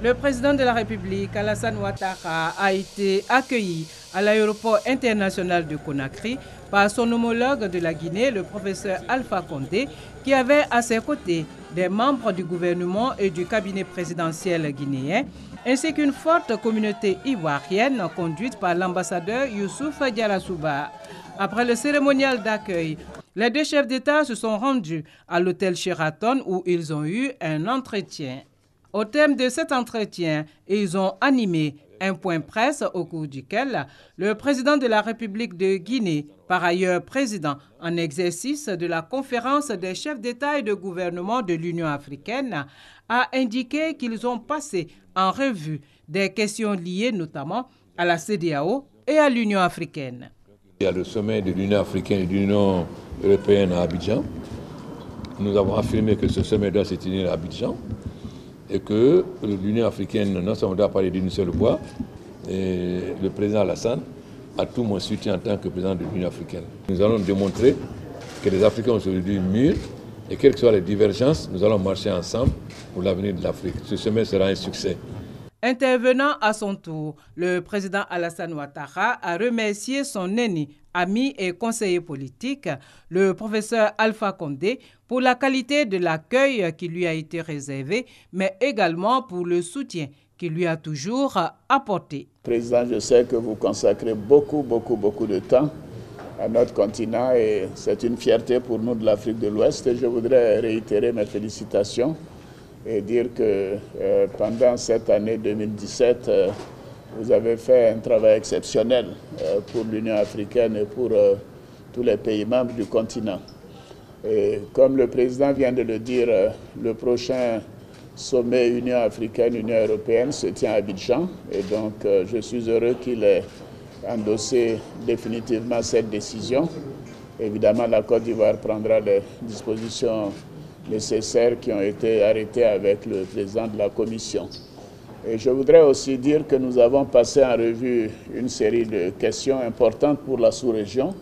Le président de la République, Alassane Ouattara, a été accueilli à l'aéroport international de Conakry par son homologue de la Guinée, le professeur Alpha Condé, qui avait à ses côtés des membres du gouvernement et du cabinet présidentiel guinéen, ainsi qu'une forte communauté ivoirienne conduite par l'ambassadeur Youssouf Diarrassouba. Après le cérémonial d'accueil, les deux chefs d'État se sont rendus à l'hôtel Sheraton où ils ont eu un entretien. Au terme de cet entretien, ils ont animé un point presse au cours duquel le président de la République de Guinée, par ailleurs président en exercice de la conférence des chefs d'État et de gouvernement de l'Union africaine, a indiqué qu'ils ont passé en revue des questions liées notamment à la CEDEAO et à l'Union africaine. Il y a le sommet de l'Union africaine et de l'Union européenne à Abidjan. Nous avons affirmé que ce sommet doit se tenir à Abidjan et que l'Union africaine, non seulement doit parler d'une seule voix, et le président Alassane a tout mon soutien en tant que président de l'Union africaine. Nous allons démontrer que les Africains sont aujourd'hui mûrs et quelles que soient les divergences, nous allons marcher ensemble pour l'avenir de l'Afrique. Ce sommet sera un succès. Intervenant à son tour, le président Alassane Ouattara a remercié son aîné, ami et conseiller politique, le professeur Alpha Condé, pour la qualité de l'accueil qui lui a été réservé, mais également pour le soutien qu'il lui a toujours apporté. Président, je sais que vous consacrez beaucoup de temps à notre continent et c'est une fierté pour nous de l'Afrique de l'Ouest. Et je voudrais réitérer mes félicitations et dire que pendant cette année 2017, vous avez fait un travail exceptionnel pour l'Union africaine et pour tous les pays membres du continent. Et comme le président vient de le dire, le prochain sommet Union africaine-Union européenne se tient à Abidjan. Et donc, je suis heureux qu'il ait endossé définitivement cette décision. Évidemment, la Côte d'Ivoire prendra les dispositions nécessaires qui ont été arrêtées avec le président de la Commission. Et je voudrais aussi dire que nous avons passé en revue une série de questions importantes pour la sous-région,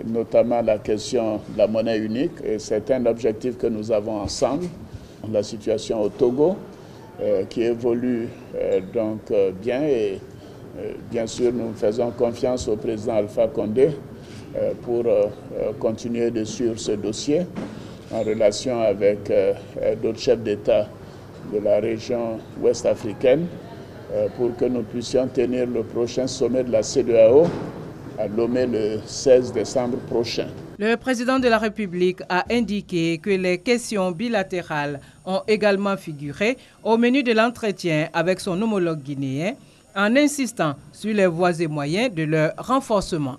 notamment la question de la monnaie unique. Et c'est un objectif que nous avons ensemble. La situation au Togo, qui évolue donc bien. Et bien sûr, nous faisons confiance au président Alpha Condé pour continuer de suivre ce dossier en relation avec d'autres chefs d'État de la région ouest africaine pour que nous puissions tenir le prochain sommet de la CEDEAO à Lomé le 16 décembre prochain. Le président de la République a indiqué que les questions bilatérales ont également figuré au menu de l'entretien avec son homologue guinéen en insistant sur les voies et moyens de leur renforcement.